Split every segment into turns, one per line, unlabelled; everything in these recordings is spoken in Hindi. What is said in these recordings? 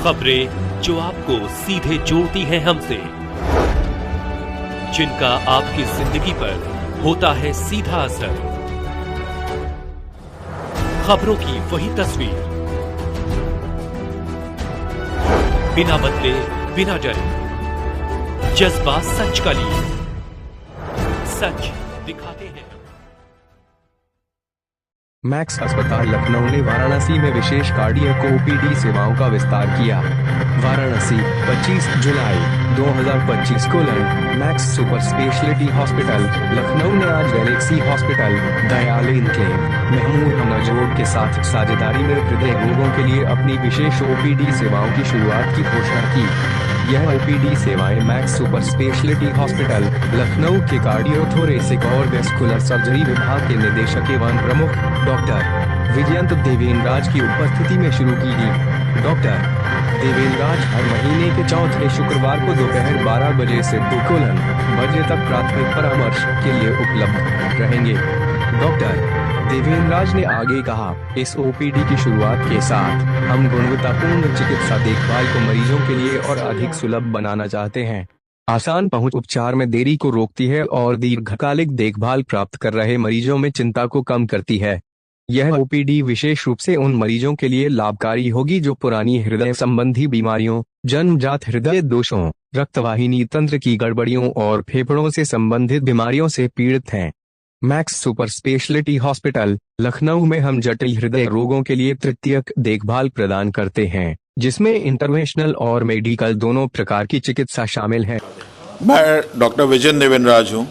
खबरें जो आपको सीधे जोड़ती हैं हमसे, जिनका आपकी जिंदगी पर होता है सीधा असर। खबरों की वही तस्वीर, बिना बदले बिना डरे, जज्बा सच का लिए, सच दिखाते हैं।
मैक्स अस्पताल लखनऊ ने वाराणसी में विशेष कार्डियक ओपीडी सेवाओं का विस्तार किया। वाराणसी 25 जुलाई 2025 को Max super speciality hospital Lucknow ने आज Galaxy hospital Dayal enclave Mahmood Nawaz road के साथ साझेदारी में हृदय रोगों के लिए अपनी विशेष ओपीडी सेवाओं की शुरुआत की घोषणा की। यह ओपीडी सेवाएं max super speciality hospital Lucknow के कार्डियोथोरेसिक और वेस्कुलर सर्जरी विभाग के निदेशक एवं प्रमुख डॉक्टर विजयंत देवेंद्रराज की उपस्थिति में शुरू की गई। डॉक्टर देवेंद्रराज हर महीने के चौथे शुक्रवार को दोपहर 12 बजे से 2 बजे तक प्राथमिक परामर्श के लिए उपलब्ध रहेंगे। डॉक्टर देवेंद्रराज ने आगे कहा, इस ओपीडी की शुरुआत के साथ हम गुणवत्तापूर्ण चिकित्सा देखभाल को मरीजों के लिए और अधिक सुलभ बनाना चाहते हैं। आसान पहुंच उपचार में देरी को रोकती है और दीर्घकालिक देखभाल प्राप्त कर रहे मरीजों में चिंता को कम करती है। यह ओपीडी विशेष रूप से उन मरीजों के लिए लाभकारी होगी जो पुरानी हृदय संबंधी बीमारियों, जन्मजात हृदय दोषों, रक्तवाहिनी तंत्र की गड़बड़ियों और फेफड़ों से संबंधित बीमारियों से पीड़ित हैं। Max super speciality hospital Lucknow में हम जटिल हृदय रोगों के लिए तृतीयक देखभाल प्रदान करते हैं, जिसमें इंटरवेंशनल और मेडिकल दोनों प्रकार की चिकित्सा शामिल है।
मैं डॉक्टर विजयंत देवेंद्रराज हूँ।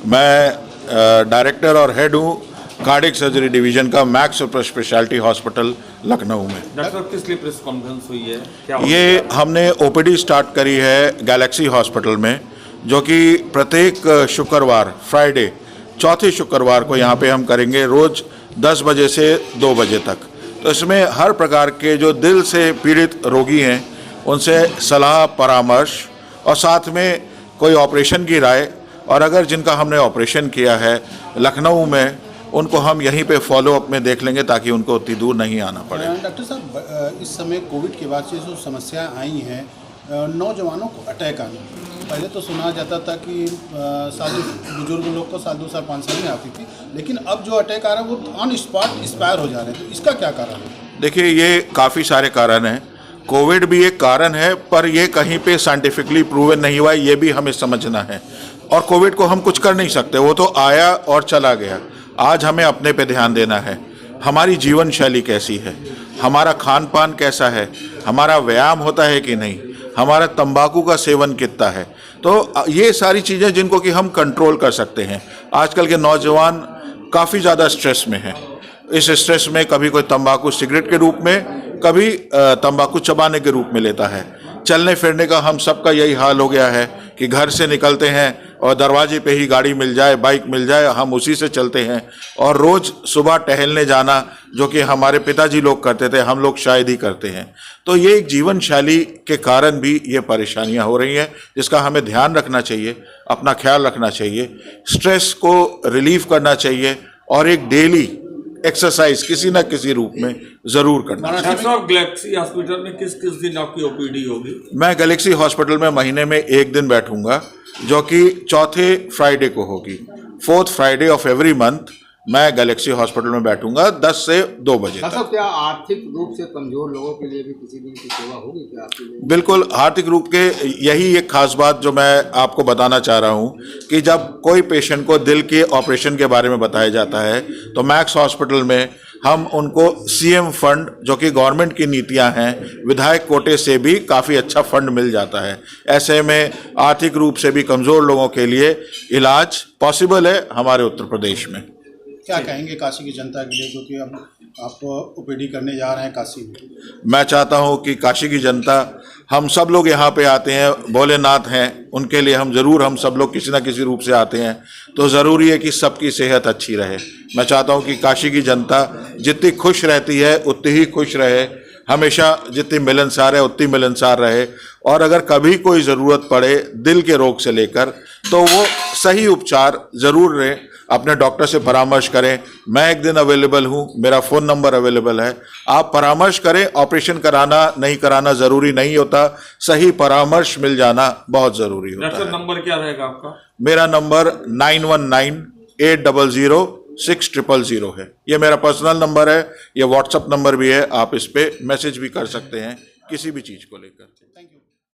मैं डायरेक्टर और हेड हूँ कार्डियक सर्जरी डिवीजन का max super speciality hospital Lucknow में।
डॉक्टर किस लिए प्रेस कॉन्फ्रेंस हुई है? क्या
ये हमने ओपीडी स्टार्ट करी है गैलेक्सी हॉस्पिटल में, जो कि प्रत्येक शुक्रवार फ्राइडे चौथे शुक्रवार को यहाँ पे हम करेंगे, रोज 10 बजे से 2 बजे तक। तो इसमें हर प्रकार के जो दिल से पीड़ित रोगी हैं उनसे सलाह परामर्श और साथ में कोई ऑपरेशन की राय, और अगर जिनका हमने ऑपरेशन किया है लखनऊ में उनको हम यहीं पे फॉलो अप में देख लेंगे ताकि उनको उतनी दूर नहीं आना पड़े।
डॉक्टर साहब, इस समय कोविड के बाद से जो समस्याएं आई हैं, नौजवानों को अटैक आना, पहले तो सुना जाता था कि बुजुर्ग लोग को साल 2 साल 5 साल में आती थी, लेकिन अब जो अटैक आ रहा है वो ऑन स्पॉट एक्सपायर हो जा रहे हैं, तो इसका क्या कारण है?
देखिए, ये काफ़ी सारे कारण हैं। कोविड भी एक कारण है, पर ये कहीं पे साइंटिफिकली प्रूवन नहीं हुआ है, ये भी हमें समझना है। और कोविड को हम कुछ कर नहीं सकते, वो तो आया और चला गया। आज हमें अपने पे ध्यान देना है। हमारी जीवन शैली कैसी है, हमारा खान पान कैसा है, हमारा व्यायाम होता है कि नहीं, हमारा तंबाकू का सेवन कितना है। तो ये सारी चीज़ें जिनको कि हम कंट्रोल कर सकते हैं। आजकल के नौजवान काफ़ी ज़्यादा स्ट्रेस में हैं। इस स्ट्रेस में कभी कोई तंबाकू सिगरेट के रूप में, कभी तंबाकू चबाने के रूप में लेता है। चलने फिरने का हम सबका यही हाल हो गया है कि घर से निकलते हैं और दरवाजे पे ही गाड़ी मिल जाए, बाइक मिल जाए, हम उसी से चलते हैं। और रोज़ सुबह टहलने जाना, जो कि हमारे पिताजी लोग करते थे, हम लोग शायद ही करते हैं। तो ये एक जीवन शैली के कारण भी ये परेशानियां हो रही हैं, जिसका हमें ध्यान रखना चाहिए, अपना ख्याल रखना चाहिए, स्ट्रेस को रिलीव करना चाहिए और एक डेली एक्सरसाइज किसी न किसी रूप में जरूर करना।
गैलेक्सी हॉस्पिटल में किस किस दिन आपकी ओपीडी होगी?
मैं गैलेक्सी हॉस्पिटल में महीने में 1 दिन बैठूंगा, जो कि चौथे फ्राइडे को होगी। 4th Friday of every month मैं गैलेक्सी हॉस्पिटल में बैठूंगा 10 से 2 बजे तक।
क्या आर्थिक रूप से कमजोर लोगों के लिए भी किसी दिन की सेवा होगी क्या आपके लिए?
बिल्कुल, आर्थिक रूप के यही एक खास बात जो मैं आपको बताना चाह रहा हूं कि जब कोई पेशेंट को दिल के ऑपरेशन के बारे में बताया जाता है तो मैक्स हॉस्पिटल में हम उनको सीएम फंड, जो कि गवर्नमेंट की नीतियां हैं, विधायक कोटे से भी काफ़ी अच्छा फंड मिल जाता है। ऐसे में आर्थिक रूप से भी कमज़ोर लोगों के लिए इलाज पॉसिबल है हमारे उत्तर प्रदेश में।
क्या कहेंगे काशी की जनता के लिए, जो कि अब आप ओपीडी करने जा रहे हैं काशी में?
मैं चाहता हूं कि काशी की जनता, हम सब लोग यहाँ पे आते हैं, भोलेनाथ हैं, उनके लिए हम सब लोग किसी न किसी रूप से आते हैं, तो ज़रूरी है कि सबकी सेहत अच्छी रहे। मैं चाहता हूं कि काशी की जनता जितनी खुश रहती है उतनी ही खुश रहे, हमेशा जितनी मिलनसार है उतनी मिलनसार रहे, और अगर कभी कोई ज़रूरत पड़े दिल के रोग से लेकर तो वो सही उपचार ज़रूर लें। अपने डॉक्टर से परामर्श करें। मैं एक दिन अवेलेबल हूं, मेरा फ़ोन नंबर अवेलेबल है। आप परामर्श करें। ऑपरेशन कराना नहीं कराना ज़रूरी नहीं होता, सही परामर्श मिल जाना बहुत ज़रूरी होता
डॉक्टर
है।
नंबर क्या रहेगा आपका?
मेरा नंबर 9198006000 है। ये मेरा पर्सनल नंबर है, ये व्हाट्सएप नंबर भी है। आप इस पे मैसेज भी कर सकते हैं किसी भी चीज़ को लेकर।
Thank you.